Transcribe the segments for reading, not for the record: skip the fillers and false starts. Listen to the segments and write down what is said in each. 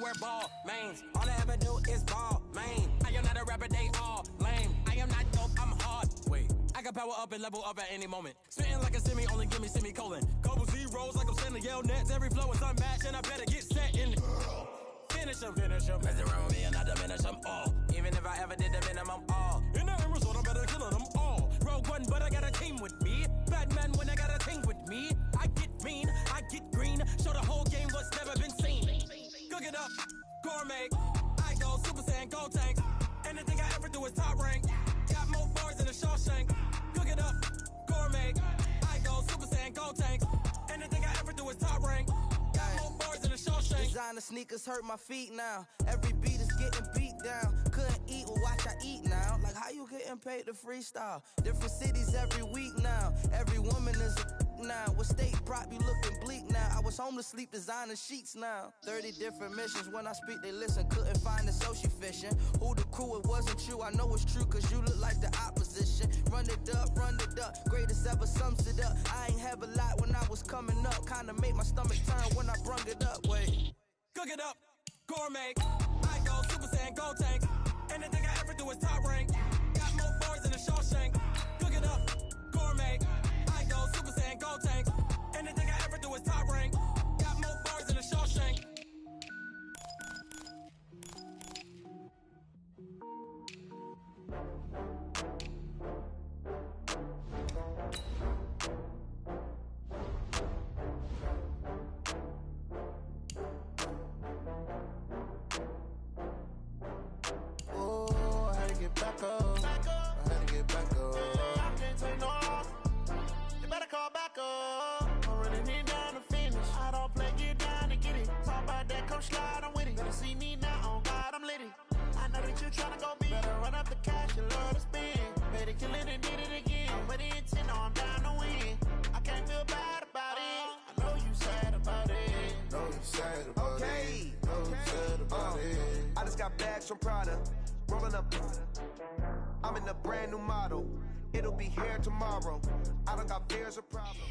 wear ball mains. All I ever do is ball main. I am not a rapper, they all lame. I am not dope, I'm hard. Wait, I can power up and level up at any moment. Spitting like a semi, only give me semicolon. Couple zeros like I'm sending yell nets. Every flow is unmatched, and I better get set in. Finish them. Mess around with me and I diminish them all. Even if I ever did the minimum, all. In the end result, I'm better killing them all. Rogue one, but I got a team with me. Batman when I got a team with me. I get mean, I get green. Show the whole game what's never been seen. Cook it up, gourmet. I go Super Saiyan, gold tank. Anything I ever do is top rank. Got more bars than a Shawshank. Cook it up, gourmet. I go Super Saiyan, gold tank. Anything I ever do is top rank. Got more bars than a Shawshank. Designer sneakers hurt my feet now. Every beat is getting beat down. Couldn't eat, well watch I eat now. Like how you getting paid to freestyle? Different cities every week now. Every woman is a now. With state prop, you looking bleak now. I was home to sleep designing sheets now. 30 different missions. When I speak, they listen. Couldn't find the social fishing. Who the crew, it wasn't you. I know it's true, cause you look like the opposition. Run it up. Greatest ever sums it up. I ain't have a lot when I was coming up. Kinda made my stomach turn when I brung it up. Wait. Cook it up, gourmet. I go Super Saiyan, gold tank. Anything I ever do is top rank. Got more bars than a Shawshank. Cook it up, gourmet. I go Super Saiyan, gold tank. Anything I ever do is top rank. Got more bars than a Shawshank. Back up. I had to get back up. I can't take no off. You better call back up. I'm running it down to finish. I don't play, get down to get it. Talk about that, come slide, I'm with it. Better see me now, on God, I'm litty. I know that you tryna go big. Better run up the cash, you love to spend. Better kill it and did it again. I'm with the intent, no, I'm down to win. I can't feel bad about it. I know you sad about it. Know you sad about it. Know you sad about it. I just got bags from Prada. Rolling up, I'm in a brand new model. It'll be here tomorrow. I don't got fears or problems.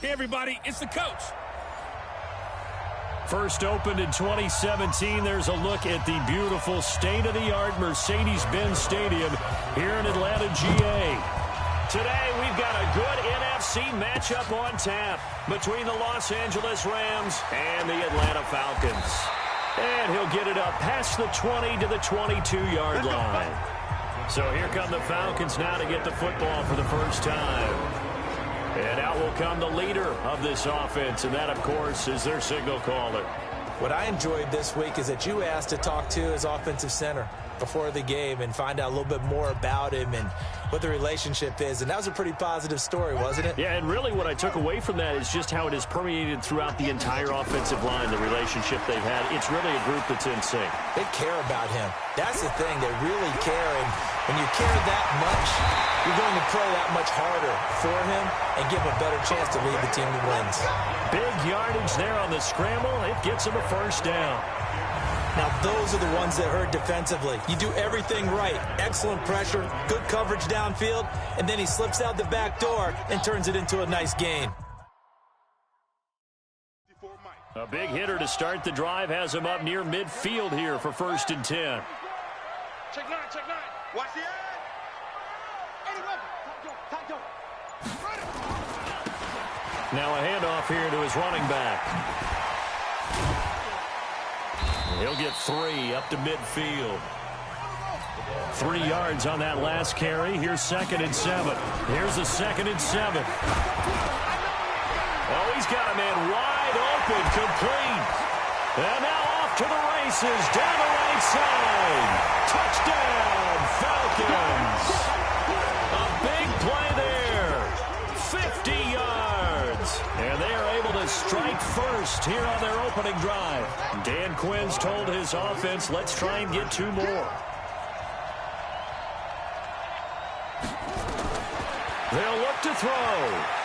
Hey everybody, it's the coach. First opened in 2017, there's a look at the beautiful state-of-the-art Mercedes-Benz Stadium here in Atlanta, GA. Today we've got a good NFC matchup on tap between the Los Angeles Rams and the Atlanta Falcons. And he'll get it up past the 20 to the 22-yard line. So here come the Falcons now to get the football for the first time. And out will come the leader of this offense, and that, of course, is their signal caller. What I enjoyed this week is that you asked to talk to his offensive center before the game and find out a little bit more about him and what the relationship is. And that was a pretty positive story, wasn't it? Yeah, and really what I took away from that is just how it has permeated throughout the entire offensive line, the relationship they've had. It's really a group that's in sync. They care about him. That's the thing. They really care. And when you care that much, you're going to play that much harder for him and give him a better chance to lead the team to wins. Big yardage there on the scramble. It gets him a first down. Now, those are the ones that hurt defensively. You do everything right. Excellent pressure, good coverage downfield, and then he slips out the back door and turns it into a nice gain. A big hitter to start the drive has him up near midfield here for 1st and 10. Check nine. Watch the eye. Now a handoff here to his running back. He'll get 3 up to midfield. 3 yards on that last carry. Here's 2nd and 7. Here's a 2nd and 7. Oh, he's got a man wide open, complete. And now off to the races, down the right side. Touchdown, Falcons. A big play there. 50 yards. And they are able to strike first here on their opening drive. Dan Quinn's told his offense, let's try and get 2 more. They'll look to throw.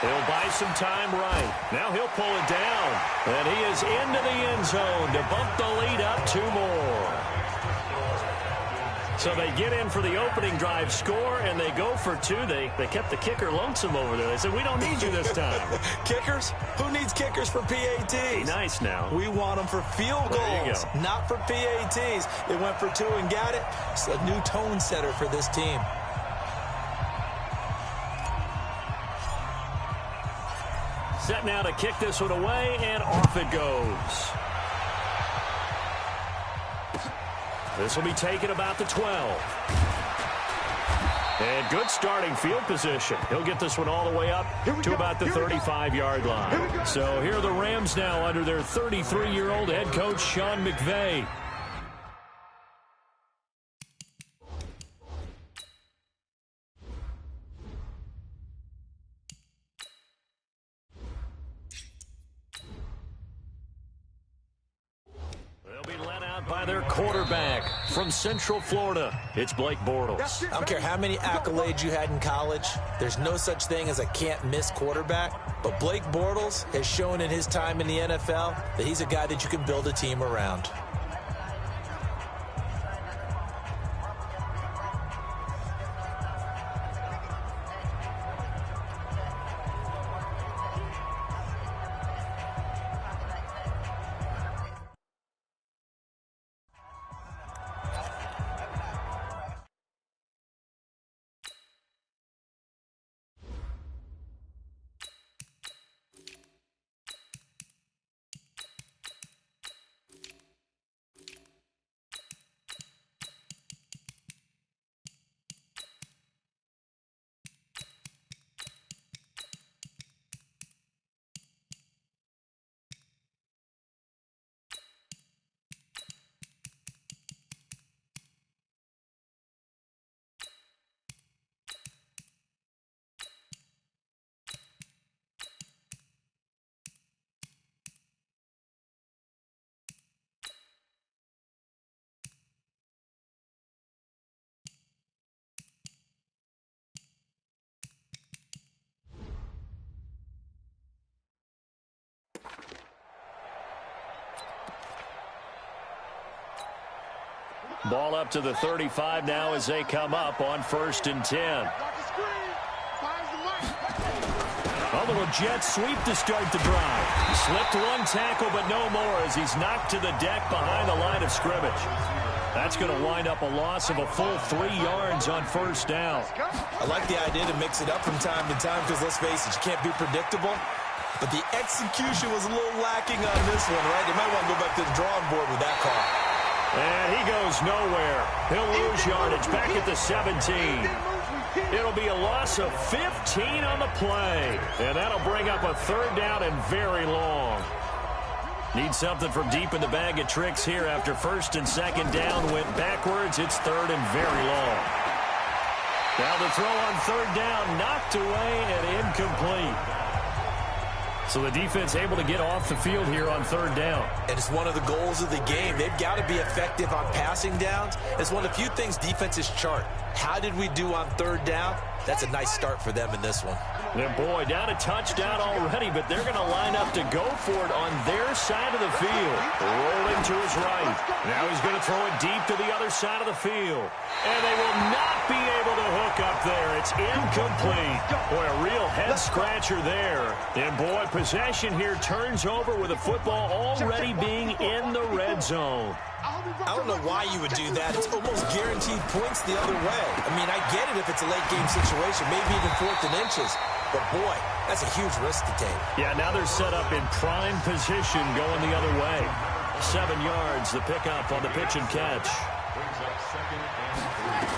He'll buy some time right. Now he'll pull it down. And he is into the end zone to bump the lead up 2 more. So they get in for the opening drive, score, and they go for two. They kept the kicker lonesome over there. They said, we don't need you this time. Kickers? Who needs kickers for PATs? Be nice now. We want them for field goals, not for PATs. They went for two and got it. It's a new tone setter for this team. Set now to kick this one away, and off it goes. This will be taken about the 12. And good starting field position. He'll get this one all the way up to about the 35-yard line. So here are the Rams now under their 33-year-old head coach, Sean McVay. By their quarterback from Central Florida, it's Blake Bortles. I don't care how many accolades you had in college. There's no such thing as a can't-miss quarterback. But Blake Bortles has shown in his time in the NFL that he's a guy that you can build a team around. Ball up to the 35 now as they come up on 1st and 10. A little jet sweep to start the drive. Slipped one tackle, but no more as he's knocked to the deck behind the line of scrimmage. That's going to wind up a loss of a full 3 yards on 1st down. I like the idea to mix it up from time to time because, let's face it, you can't be predictable. But the execution was a little lacking on this one, right? They might want to go back to the drawing board with that call. And he goes nowhere. He'll lose yardage back at the 17. It'll be a loss of 15 on the play. And that'll bring up a 3rd down and very long. Need something from deep in the bag of tricks here after 1st and 2nd down went backwards. It's 3rd and very long. Now the throw on 3rd down, knocked away and incomplete. So the defense able to get off the field here on 3rd down. And it's one of the goals of the game. They've got to be effective on passing downs. It's one of the few things defenses chart. How did we do on 3rd down? That's a nice start for them in this one. And boy, down a touchdown already, but they're going to line up to go for it on their side of the field. Rolling to his right. Now he's going to throw it deep to the other side of the field. And they will not be able to hook up there. It's incomplete. Boy, a real head-scratcher there. And boy, possession here turns over with the football already being in the red zone. I don't know why you would do that. It's almost guaranteed points the other way. I mean, I get it if it's a late-game situation, maybe even 4th and inches. But, boy, that's a huge risk to take. Yeah, now they're set up in prime position going the other way. 7 yards, the pickup on the pitch and catch.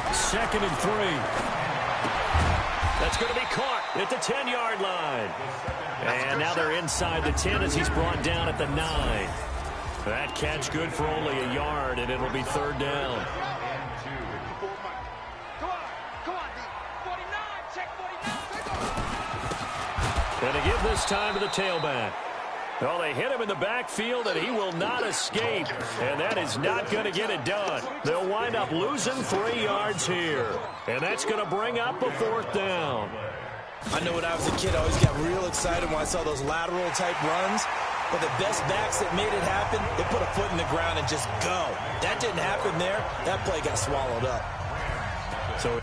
2nd and 3. That's going to be caught at the 10-yard line. And now they're inside the 10 as he's brought down at the 9. That catch good for only a yard, and it'll be 3rd down. And they give this time to the tailback. Well, they hit him in the backfield, and he will not escape. And that is not going to get it done. They'll wind up losing 3 yards here. And that's going to bring up a 4th down. I know when I was a kid, I always got real excited when I saw those lateral-type runs. but the best backs that made it happen, they put a foot in the ground and just go. That didn't happen there. That play got swallowed up. So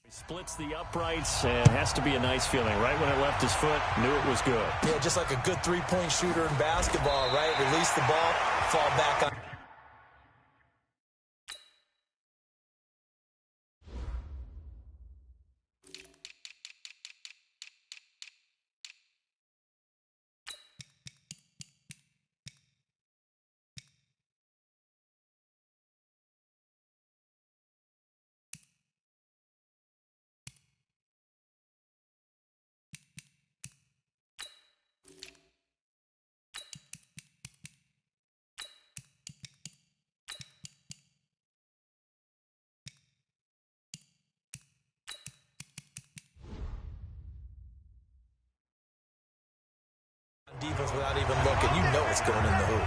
he splits the uprights and has to be a nice feeling. Right when it left his foot, knew it was good. Yeah, just like a good three-point shooter in basketball, right? Release the ball, fall back on. Defense without even looking. You know it's going in the hoop.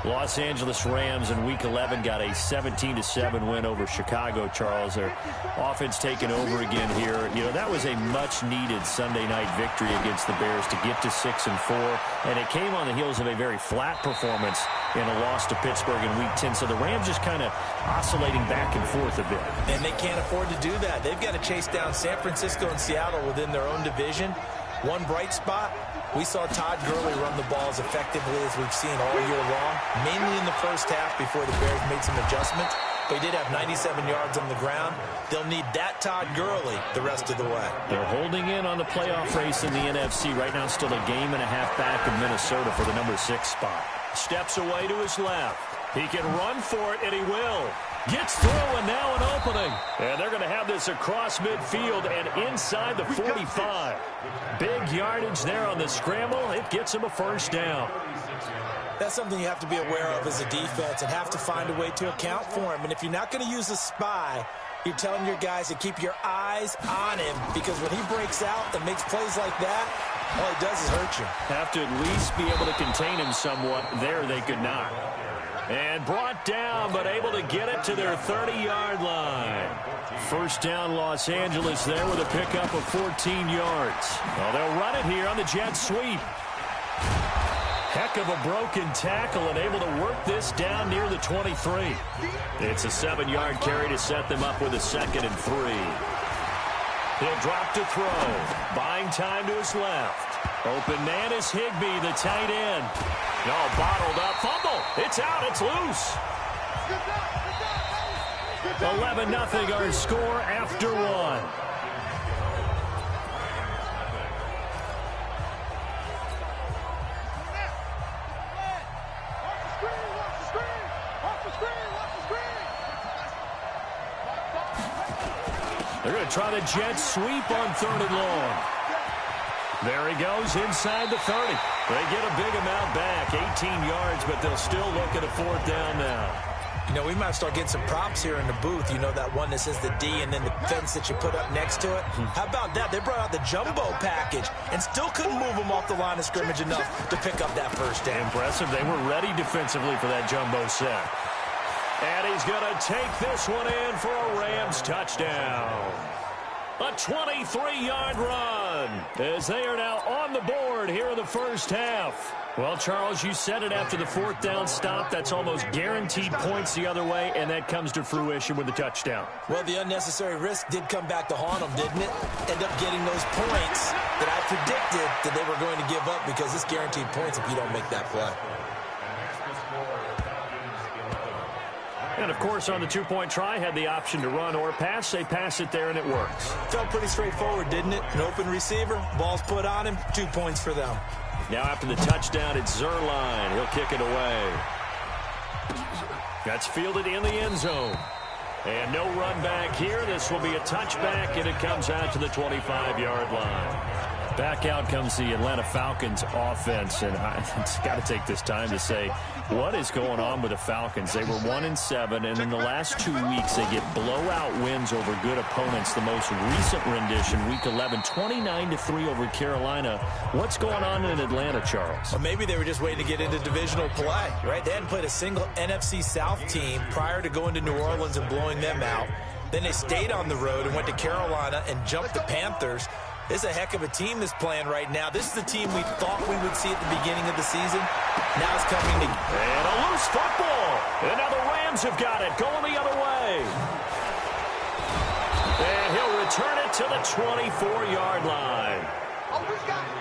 Los Angeles Rams in Week 11 got a 17-7 win over Chicago, Charles. Their offense taking over again here. You know, that was a much-needed Sunday night victory against the Bears to get to 6-4, and it came on the heels of a very flat performance in a loss to Pittsburgh in Week 10. So the Rams just kind of oscillating back and forth a bit. And they can't afford to do that. They've got to chase down San Francisco and Seattle within their own division. One bright spot, we saw Todd Gurley run the ball as effectively as we've seen all year long, mainly in the first half before the Bears made some adjustments. But he did have 97 yards on the ground. They'll need that Todd Gurley the rest of the way. They're holding in on the playoff race in the NFC. Right now still a game and a half back of Minnesota for the number 6 spot. Steps away to his left. He can run for it, and he will. Gets through, and now an opening. And they're going to have this across midfield and inside the 45. Big yardage there on the scramble. It gets him a first down. That's something you have to be aware of as a defense and have to find a way to account for him. And if you're not going to use a spy, you're telling your guys to keep your eyes on him, because when he breaks out and makes plays like that, all he does is hurt you. Have to at least be able to contain him somewhat. There they could not. And brought down, but able to get it to their 30-yard line. First down, Los Angeles there with a pickup of 14 yards. Well, they'll run it here on the jet sweep. Heck of a broken tackle and able to work this down near the 23. It's a 7-yard carry to set them up with a 2nd and 3. He'll drop to throw. Buying time to his left. Open man is Higbee, the tight end. No, bottled up. Fumble. It's out. It's loose. 11-0 our score after 1. They're going to try the jet sweep on 3rd and long. There he goes inside the 30. They get a big amount back, 18 yards, but they'll still look at a 4th down now. You know, we might start getting some props here in the booth. You know, that one that says the D and then the fence that you put up next to it? How about that? They brought out the jumbo package and still couldn't move them off the line of scrimmage enough to pick up that first down. Impressive. They were ready defensively for that jumbo set. And he's going to take this one in for a Rams touchdown. A 23-yard run as they are now on the board here in the first half. Well, Charles, you said it after the 4th down stop. That's almost guaranteed points the other way, and that comes to fruition with the touchdown. Well, the unnecessary risk did come back to haunt them, didn't it? End up getting those points that I predicted that they were going to give up, because it's guaranteed points if you don't make that play. And, of course, on the 2-point try, had the option to run or pass. They pass it there, and it works. Felt pretty straightforward, didn't it? An open receiver, ball's put on him, 2 points for them. Now after the touchdown, it's Zerline. He'll kick it away. That's fielded in the end zone. And no run back here. This will be a touchback, and it comes out to the 25-yard line. Back out comes the Atlanta Falcons offense, and I've got to take this time to say, what is going on with the Falcons? They were 1-7, and in the last 2 weeks, they get blowout wins over good opponents. The most recent rendition, Week 11, 29-3 over Carolina. What's going on in Atlanta, Charles? Well, maybe they were just waiting to get into divisional play, right? They hadn't played a single NFC South team prior to going to New Orleans and blowing them out. Then they stayed on the road and went to Carolina and jumped the Panthers. This is a heck of a team that's playing right now. This is the team we thought we would see at the beginning of the season. Now it's coming to... And a loose football. And now the Rams have got it, going the other way. And he'll return it to the 24-yard line. Oh, we've got it.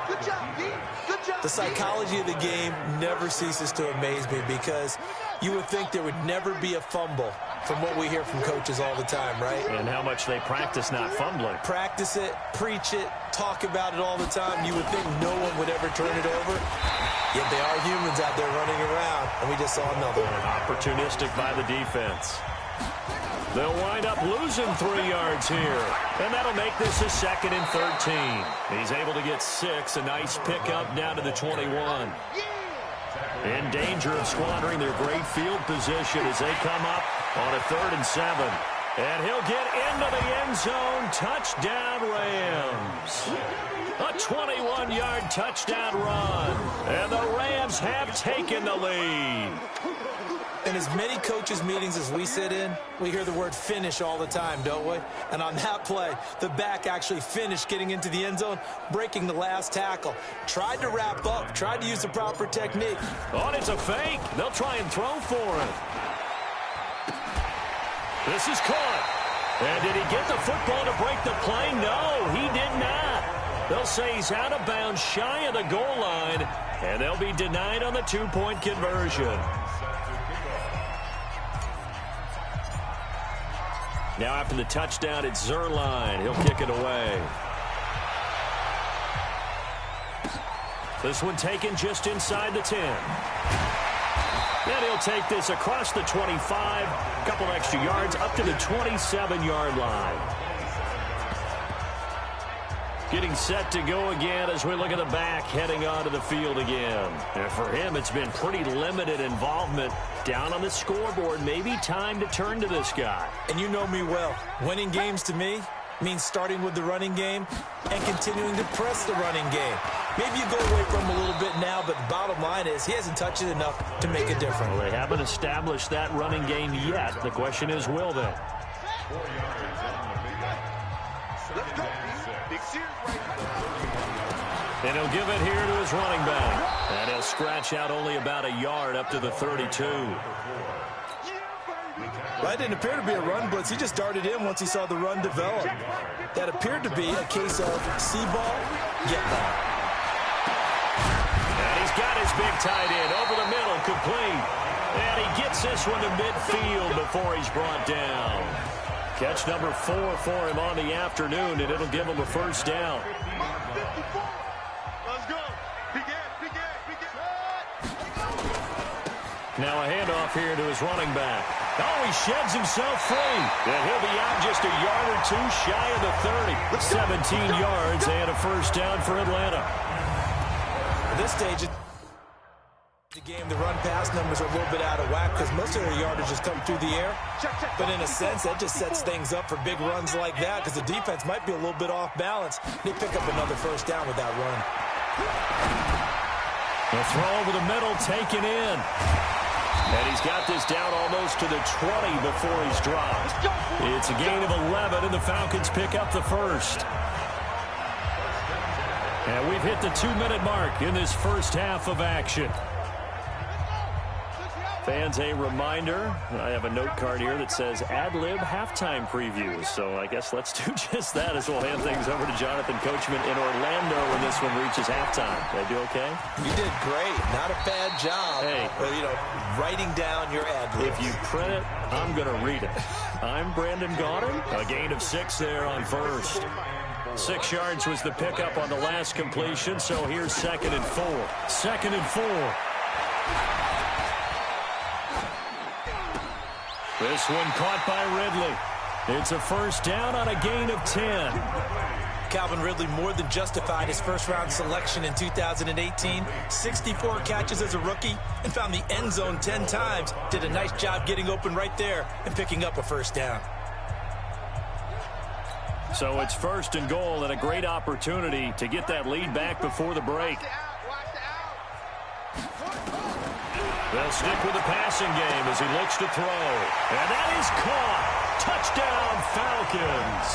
Good job, D. Good job. The psychology of the game never ceases to amaze me because you would think there would never be a fumble from what we hear from coaches all the time, right? And how much they practice not fumbling. Practice it, preach it, talk about it all the time. You would think no one would ever turn it over. Yet they are humans out there running around, and we just saw another one. Opportunistic by the defense. They'll wind up losing 3 yards here. And that'll make this a 2nd and 13. He's able to get 6. A nice pickup down to the 21. In danger of squandering their great field position as they come up on a 3rd and 7. And he'll get into the end zone. Touchdown, Rams. A 21-yard touchdown run. And the Rams have taken the lead. In as many coaches' meetings as we sit in, we hear the word finish all the time, don't we? And on that play, the back actually finished getting into the end zone, breaking the last tackle. Tried to wrap up, tried to use the proper technique. Oh, and it's a fake. They'll try and throw for him. This is caught. And did he get the football to break the play? No, he did not. They'll say he's out of bounds shy of the goal line, and they'll be denied on the 2-point conversion. Now after the touchdown, it's Zerline. He'll kick it away. This one taken just inside the 10. Then he'll take this across the 25. A couple extra yards up to the 27-yard line. Getting set to go again as we look at the back heading onto the field again. And for him, it's been pretty limited involvement down on the scoreboard. Maybe time to turn to this guy. And you know me well. Winning games to me means starting with the running game and continuing to press the running game. Maybe you go away from him a little bit now, but the bottom line is he hasn't touched it enough to make a difference. Well, they haven't established that running game yet. The question is, will they? And he'll give it here to his running back. And he'll scratch out only about a yard up to the 32. That didn't appear to be a run blitz. He just darted in once he saw the run develop. That appeared to be a case of see ball, get ball. And he's got his big tight end over the middle, complete. And he gets this one to midfield before he's brought down. Catch number 4 for him on the afternoon, and it'll give him a first down. Now a handoff here to his running back. Oh, he sheds himself free. And he'll be out just a yard or two shy of the 30. 17 yards and a first down for Atlanta. At this stage of the game, the run-pass numbers are a little bit out of whack because most of their yardage has come through the air. But in a sense, that just sets things up for big runs like that because the defense might be a little bit off balance. They pick up another first down with that run. The throw over the middle, taken in. And he's got this down almost to the 20 before he's dropped. It's a gain of 11, and the Falcons pick up the first. And we've hit the 2-minute mark in this first half of action. Fans, a reminder, I have a note card here that says ad-lib halftime previews. So I guess let's do just that as we'll hand things over to Jonathan Coachman in Orlando when this one reaches halftime. Did I do okay? You did great. Not a bad job. Hey. Writing down your ad-libs. If you print it, I'm going to read it. I'm Brandon Gaudin. A gain of 6 there on first. 6 yards was the pickup on the last completion, so here's 2nd and 4. 2nd and 4. This one caught by Ridley. It's a first down on a gain of 10. Calvin Ridley more than justified his first-round selection in 2018. 64 catches as a rookie and found the end zone 10 times. Did a nice job getting open right there and picking up a first down. So it's 1st and goal and a great opportunity to get that lead back before the break. They'll stick with the passing game as he looks to throw. And that is caught. Touchdown, Falcons.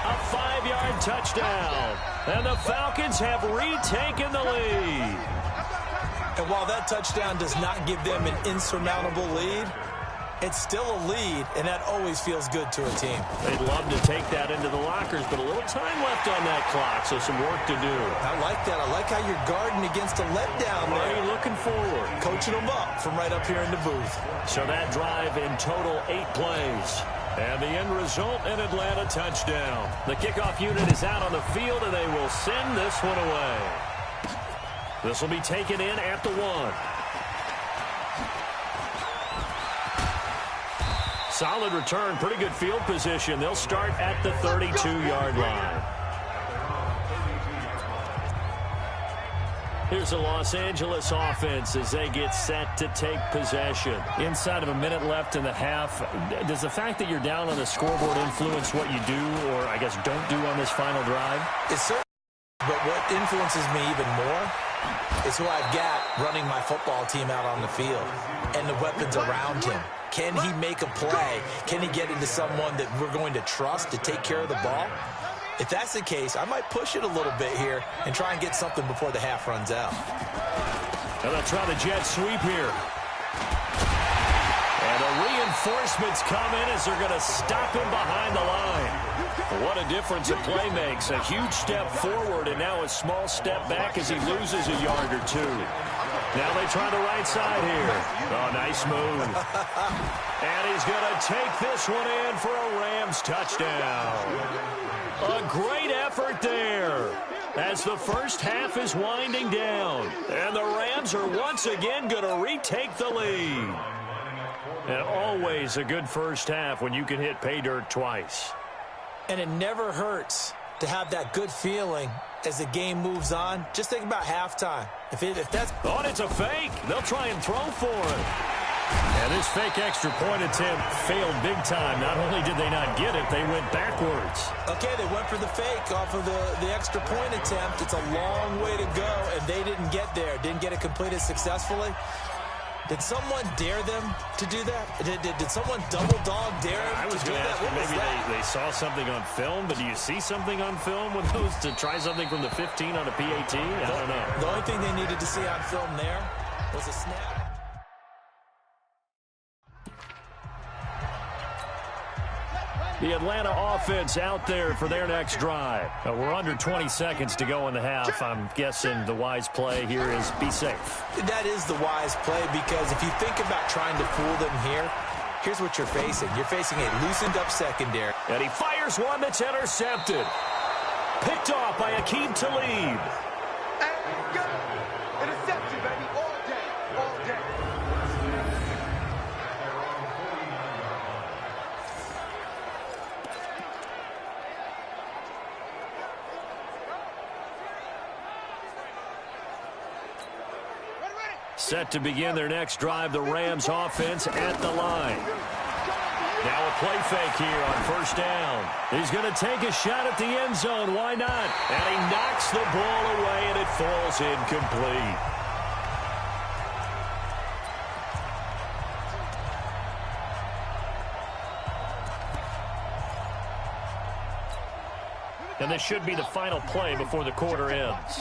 A 5-yard touchdown. And the Falcons have retaken the lead. And while that touchdown does not give them an insurmountable lead, it's still a lead, and that always feels good to a team. They'd love to take that into the lockers, but a little time left on that clock, so some work to do. I like that. I like how you're guarding against a letdown there. Already looking forward. Coaching them up from right up here in the booth. So that drive in total 8 plays. And the end result, an Atlanta touchdown. The kickoff unit is out on the field, and they will send this one away. This will be taken in at the 1. Solid return, pretty good field position. They'll start at the 32-yard line. Here's the Los Angeles offense as they get set to take possession. Inside of a minute left in the half, does the fact that you're down on the scoreboard influence what you do or, I guess, don't do on this final drive? It's certainly, but what influences me even more is who I've got running my football team out on the field and the weapons around him. Can he make a play? Can he get into someone that we're going to trust to take care of the ball? If that's the case, I might push it a little bit here and try and get something before the half runs out. And they'll try the jet sweep here. And the reinforcements come in as they're going to stop him behind the line. What a difference a play makes. A huge step forward and now a small step back as he loses a yard or two. Now they try the right side here. Oh, nice move. And he's going to take this one in for a Rams touchdown. A great effort there as the first half is winding down. And the Rams are once again going to retake the lead. And always a good first half when you can hit pay dirt twice. And it never hurts to have that good feeling as the game moves on. Just think about halftime. If that's... Oh, and it's a fake. They'll try and throw for it. And this fake extra point attempt failed big time. Not only did they not get it, they went backwards. Okay, they went for the fake off of the extra point attempt. It's a long way to go, and they didn't get there. Didn't get it completed successfully. Did someone dare them to do that? Did someone double dog dare them to do that? Maybe they saw something on film, but do you see something on film with those to try something from the 15 on a PAT? I don't know. The only thing they needed to see on film there was a snap. The Atlanta offense out there for their next drive. We're under 20 seconds to go in the half. I'm guessing the wise play here is be safe. That is the wise play because if you think about trying to fool them here, here's what you're facing. You're facing a loosened up secondary. And he fires one that's intercepted. Picked off by Akeem Talib. Interception, baby, all day, all day. Set to begin their next drive, the Rams offense at the line. Now a play fake here on first down. He's going to take a shot at the end zone. Why not? And he knocks the ball away, and it falls incomplete. And this should be the final play before the quarter ends.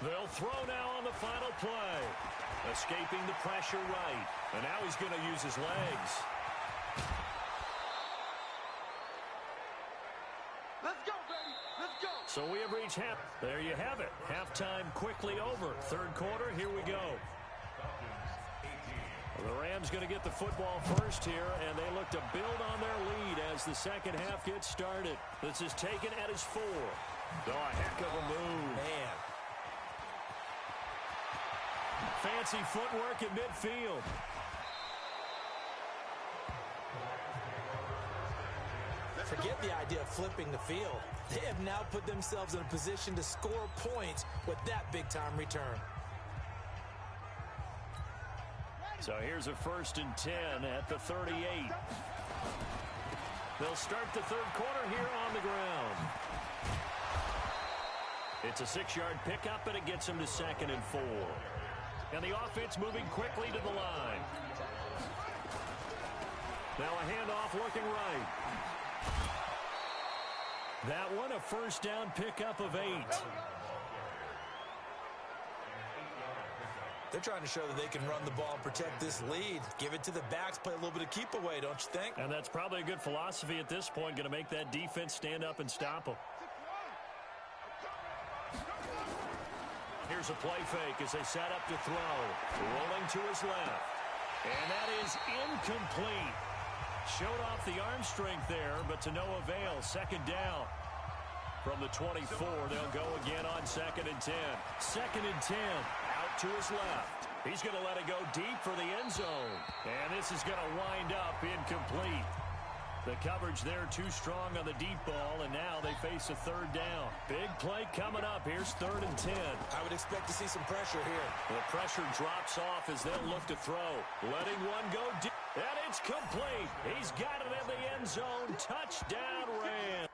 They'll throw now on the final play. Escaping the pressure right. And now he's going to use his legs. Let's go, baby. Let's go. So we have reached half. There you have it. Halftime quickly over. Third quarter, here we go. The Rams going to get the football first here, and they look to build on their lead as the second half gets started. This is taken at his 4. Oh, a heck of a move. Man. Fancy footwork at midfield. Forget the idea of flipping the field. They have now put themselves in a position to score points with that big-time return. So here's a 1st and 10 at the 38. They'll start the third quarter here on the ground. It's a 6-yard pickup, and it gets them to 2nd and 4. And the offense moving quickly to the line. Now a handoff looking right. That one a 1st down pickup of 8. They're trying to show that they can run the ball and protect this lead. Give it to the backs, play a little bit of keep away, don't you think? And that's probably a good philosophy at this point, going to make that defense stand up and stop them. Here's a play fake as they set up to throw. Rolling to his left. And that is incomplete. Showed off the arm strength there, but to no avail. 2nd down. From the 24, they'll go again on 2nd and 10. 2nd and 10, out to his left. He's going to let it go deep for the end zone. And this is going to wind up incomplete. The coverage there too strong on the deep ball, and now they face a 3rd down. Big play coming up. Here's 3rd and 10. I would expect to see some pressure here. The pressure drops off as they'll look to throw. Letting one go deep. And it's complete. He's got it in the end zone. Touchdown, Rams.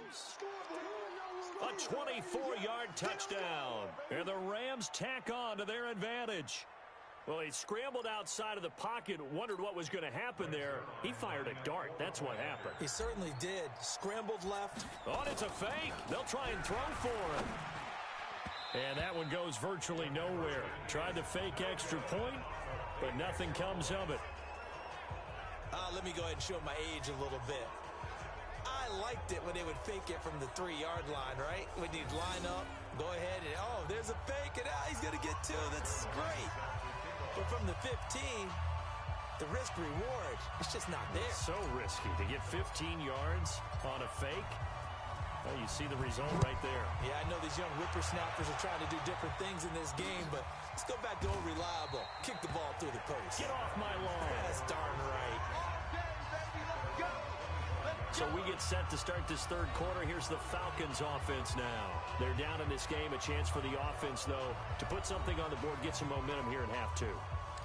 goes. A 24-yard touchdown. And the Rams tack on to their advantage. Well, he scrambled outside of the pocket, wondered what was going to happen there. He fired a dart. That's what happened. He certainly did. Scrambled left. Oh, and it's a fake. They'll try and throw for him. And that one goes virtually nowhere. Tried to fake extra point, but nothing comes of it. Let me go ahead and show my age a little bit. I liked it when they would fake it from the 3-yard line, right? When you'd line up, go ahead, and oh, there's a fake, and he's going to get 2. That's great. But from the 15, the risk-reward, it's just not there. So risky to get 15 yards on a fake. Well, you see the result right there. Yeah, I know these young whippersnappers are trying to do different things in this game, but let's go back to old reliable. Kick the ball through the post. Get off my lawn. That's darn right. So we get set to start this third quarter. Here's the Falcons offense now. They're down in this game. A chance for the offense, though, to put something on the board, get some momentum here in half 2.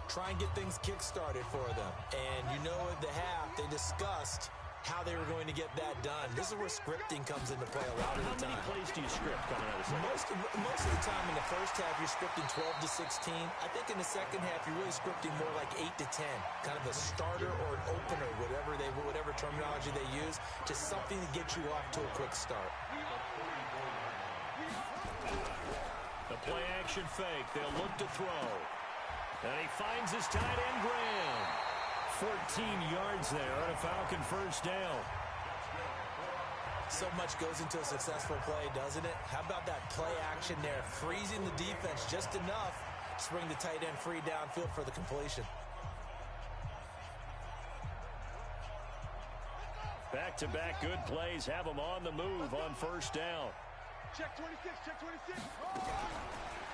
Try and get things kick-started for them. And you know at the half, they discussed how they were going to get that done. This is where scripting comes into play a lot of the time. How many plays do you script coming out of the second? Most of the time in the first half, you're scripting 12 to 16. I think in the second half, you're really scripting more like 8 to 10. Kind of a starter or an opener, whatever terminology they use, just something to get you off to a quick start. The play-action fake. They'll look to throw. And he finds his tight end, Graham. 14 yards there on a Falcon first down. So much goes into a successful play, doesn't it? How about that play action there? Freezing the defense just enough to bring the tight end free downfield for the completion. Back-to-back good plays have them on the move on first down. Check 26, check 26.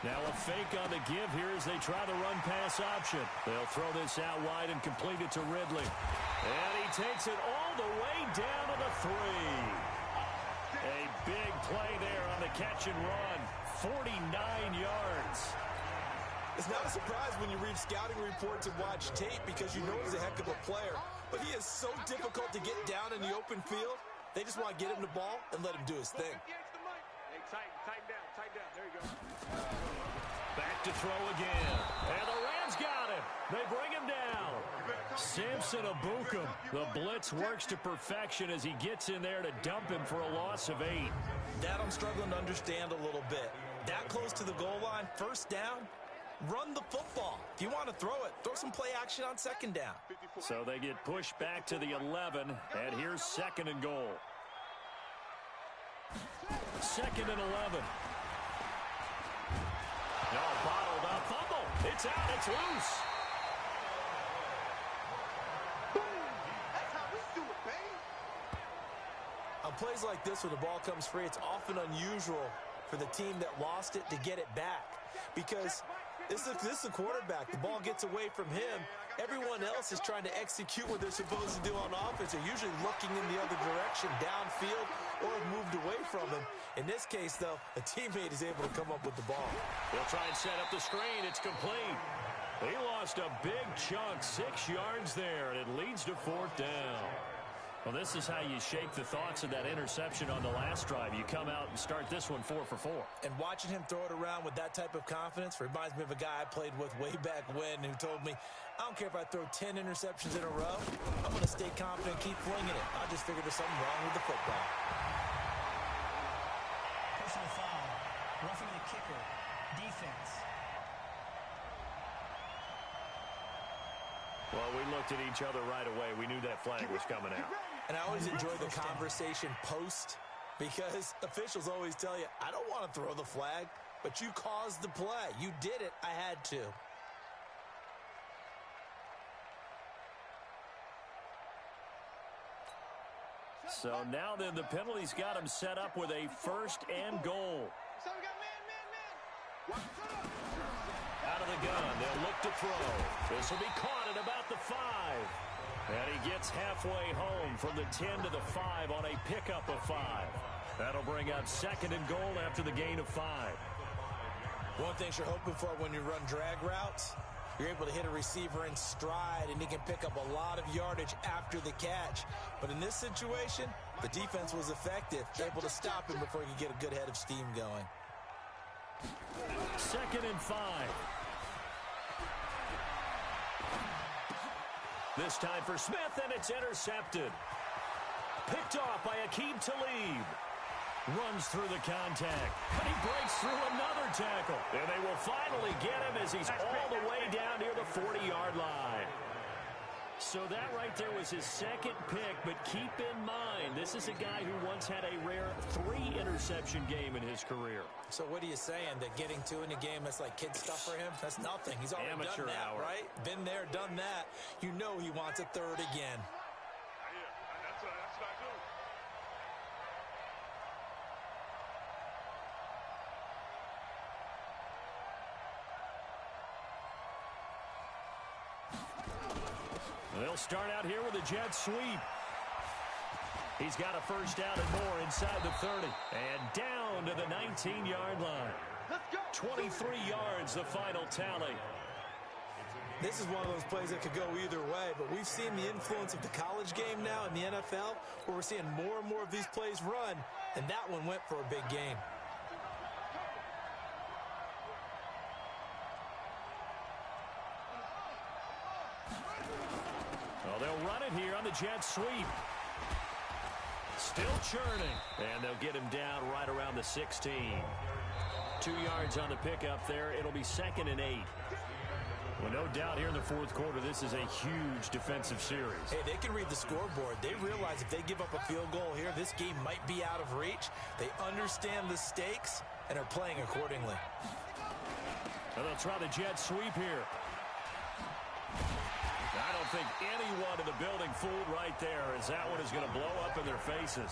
Now a fake on the give here as they try the run-pass option. They'll throw this out wide and complete it to Ridley. And he takes it all the way down to the 3. A big play there on the catch and run. 49 yards. It's not a surprise when you read scouting reports and watch tape because you know he's a heck of a player. But he is so difficult to get down in the open field. They just want to get him the ball and let him do his thing. Hey, tighten down. There you go. Back to throw again. And the Rams got him. They bring him down. Samson Abukum. The blitz works to perfection as he gets in there to dump him for a loss of 8. That I'm struggling to understand a little bit. That close to the goal line, first down, run the football. If you want to throw it, throw some play action on second down. So they get pushed back to the 11, and here's 2nd and goal. 2nd and 11. No, bottled up, fumble. It's out, it's loose. That's how we do it, baby. On plays like this where the ball comes free, it's often unusual for the team that lost it to get it back. Because this is a quarterback. The ball gets away from him. Everyone else is trying to execute what they're supposed to do on offense. They're usually looking in the other direction, downfield, or have moved away from him. In this case, though, a teammate is able to come up with the ball. They'll try and set up the screen. It's complete. He lost a big chunk, 6 yards there, and it leads to 4th down. Well, this is how you shake the thoughts of that interception on the last drive. You come out and start this one 4 for 4. And watching him throw it around with that type of confidence reminds me of a guy I played with way back when who told me, I don't care if I throw 10 interceptions in a row. I'm going to stay confident, keep flinging it. I just figured there's something wrong with the football. Personal foul, roughing the kicker, defense. Well, we looked at each other right away. We knew that flag was coming out. And I always enjoy the conversation post because officials always tell you, I don't want to throw the flag, but you caused the play. You did it. I had to. So now then the penalty's got him set up with a 1st and goal. So we got man. Out of the gun, they'll look to throw. This will be caught at about the 5. And he gets halfway home from the 10 to the 5 on a pickup of 5. That'll bring up 2nd and goal after the gain of 5. One thing you're hoping for when you run drag routes, You're able to hit a receiver in stride, and he can pick up a lot of yardage after the catch. But in this situation, the defense was effective, able to stop him before he could get a good head of steam going. 2nd and 5. This time for Smith, and it's intercepted. Picked off by Aqib Talib. Runs through the contact. And he breaks through another tackle. And they will finally get him as he's all the way down near the 40-yard line. So that right there was his 2nd pick, but keep in mind, this is a guy who once had a rare 3-interception game in his career. So what are you saying, that getting 2 in a game, that's like kid stuff for him? That's nothing. He's already Amateur done that, hour. right? Been there, done that. You know he wants a 3rd again. That's what I do. They'll start out here with a jet sweep. He's got a first down and more inside the 30. And down to the 19-yard line. Let's go. 23 yards, the final tally. This is one of those plays that could go either way, but we've seen the influence of the college game now in the NFL, where we're seeing more and more of these plays run, and that one went for a big gain. Well, they'll run it here on the jet sweep. Still churning. And they'll get him down right around the 16. 2 yards on the pickup there. It'll be 2nd and 8. Well, no doubt here in the 4th quarter, this is a huge defensive series. Hey, they can read the scoreboard. They realize if they give up a field goal here, this game might be out of reach. They understand the stakes and are playing accordingly. And they'll try the jet sweep here. I don't think anyone in the building fooled right there, as that one is going to blow up in their faces.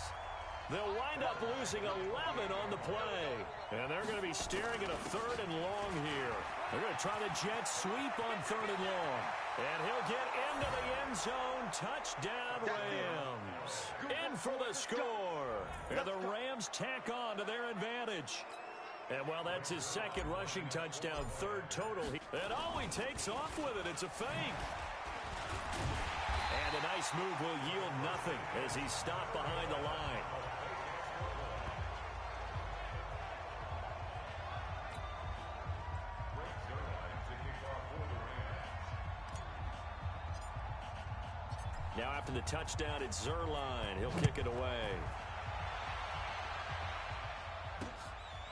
They'll wind up losing 11 on the play. And they're going to be staring at a 3rd and long here. They're going to try the jet sweep on 3rd and long. And he'll get into the end zone. Touchdown, Rams. In for the score. And the Rams tack on to their advantage. And while that's his 2nd rushing touchdown, 3rd total. And oh, he takes off with it. It's a fake. And a nice move will yield nothing as he's stopped behind the line. Now after the touchdown, it's Zerline. He'll kick it away.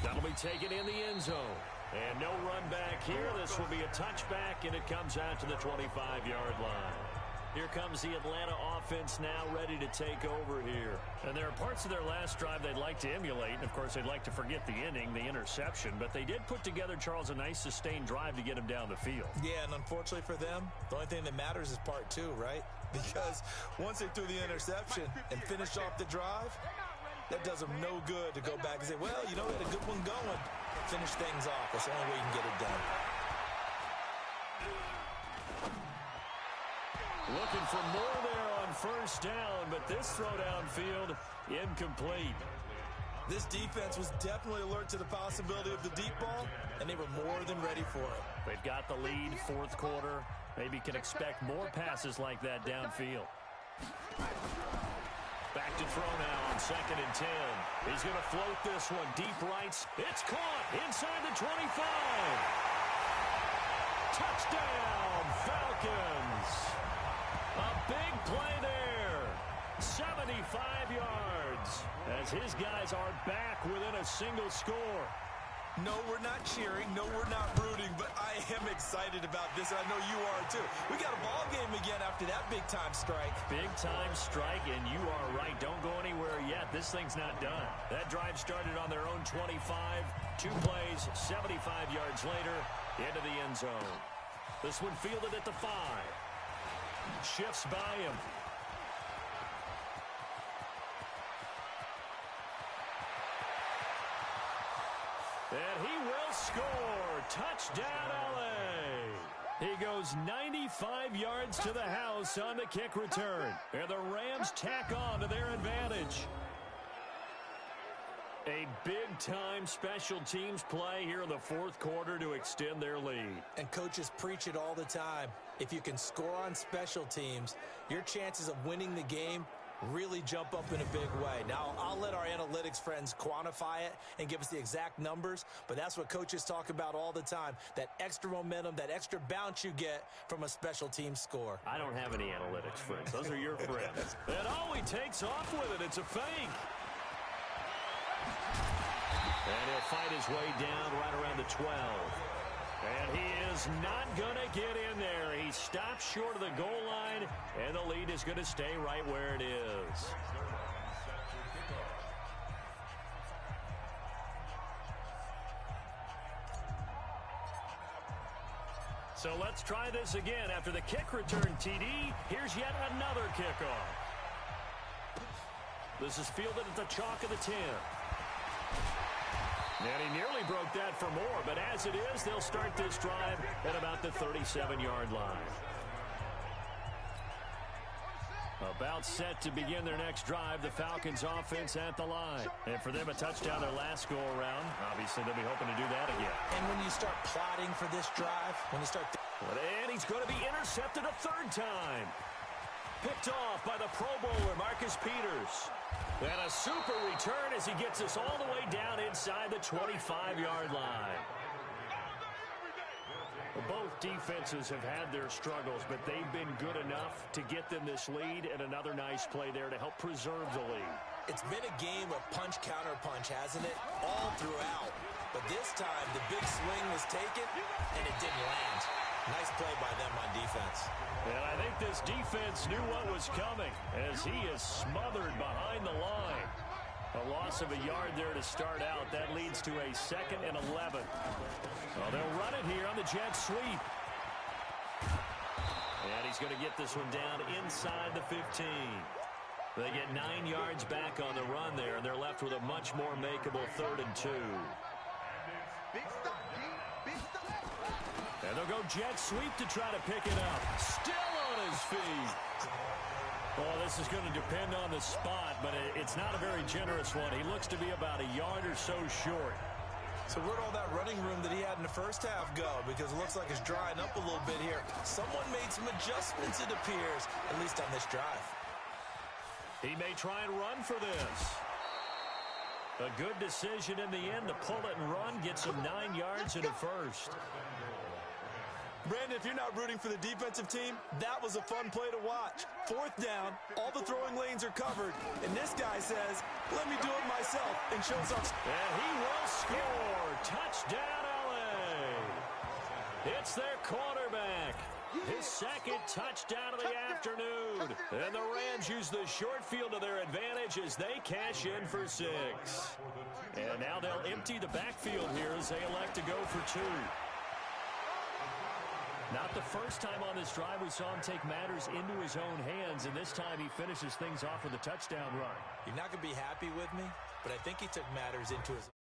That'll be taken in the end zone. And no run back here. This will be a touchback, and it comes out to the 25-yard line. Here comes the Atlanta offense now ready to take over here. And there are parts of their last drive they'd like to emulate. And, of course, they'd like to forget the inning, the interception. But they did put together, Charles, a nice sustained drive to get him down the field. Yeah, and unfortunately for them, the only thing that matters is part 2, right? Because once they threw the interception and finished off the drive, that does them no good to go back and say, well, you know, they had a good one going. Finish things off. That's the only way you can get it done. Looking for more there on first down, but this throw downfield, incomplete. This defense was definitely alert to the possibility of the deep ball, and they were more than ready for it. They've got the lead, 4th quarter. Maybe can expect more passes like that downfield. Back to throw now on 2nd and 10. He's going to float this one deep right. It's caught inside the 25. Touchdown, Falcons. A big play there. 75 yards as his guys are back within a single score. No, we're not cheering. No, we're not rooting, but I am excited about this, and I know you are too. We got a ball game again after that big-time strike. Big-time strike, and you are right. Don't go anywhere yet. This thing's not done. That drive started on their own 25. 2 plays, 75 yards later, into the end zone. This one fielded at the 5. Shifts by him. And he will score. Touchdown, L.A. He goes 95 yards to the house on the kick return. And the Rams tack on to their advantage. A big-time special teams play here in the fourth quarter to extend their lead. And coaches preach it all the time. If you can score on special teams, your chances of winning the game really jump up in a big way. Now, I'll let our analytics friends quantify it and give us the exact numbers, but that's what coaches talk about all the time, that extra momentum, that extra bounce you get from a special team score. I don't have any analytics friends. Those are your friends. And he takes off with it. It's a fake. And he'll fight his way down right around the 12. And he is not going to get in there. He stops short of the goal line, and the lead is going to stay right where it is. So let's try this again. After the kick return TD, here's yet another kickoff. This is fielded at the chalk of the 10. And he nearly broke that for more, but as it is, they'll start this drive at about the 37-yard line. About set to begin their next drive, the Falcons offense at the line. And for them, a touchdown their last go-around. Obviously, they'll be hoping to do that again. And when you start plotting for this drive, when you start... And he's going to be intercepted a third time. Picked off by the Pro Bowler, Marcus Peters. And a super return as he gets us all the way down inside the 25-yard line. Both defenses have had their struggles, but they've been good enough to get them this lead, and another nice play there to help preserve the lead. It's been a game of punch-counter-punch, hasn't it? All throughout. But this time, the big swing was taken, and it didn't land. Nice play by them on defense. And I think this defense knew what was coming as he is smothered behind the line. A loss of a yard there to start out. That leads to a 2nd and 11. Well, they'll run it here on the jet sweep. And he's going to get this one down inside the 15. They get 9 yards back on the run there, and they're left with a much more makeable 3rd and 2. Big stop, G. Big stop. And they'll go jet sweep to try to pick it up. Still on his feet. Well, this is going to depend on the spot, but it's not a very generous one. He looks to be about a yard or so short. So where'd all that running room that he had in the first half go? Because it looks like it's drying up a little bit here. Someone made some adjustments, it appears, at least on this drive. He may try and run for this. A good decision in the end to pull it and run. Gets him 9 yards and a first. Brandon, if you're not rooting for the defensive team, that was a fun play to watch. 4th down, all the throwing lanes are covered, and this guy says, let me do it myself, and shows up. And he will score. Touchdown, LA. It's their quarterback. His 2nd touchdown of the afternoon. And the Rams use the short field to their advantage as they cash in for 6. And now they'll empty the backfield here as they elect to go for 2. Not the first time on this drive we saw him take matters into his own hands, and this time he finishes things off with a touchdown run. You're not going to be happy with me, but I think he took matters into his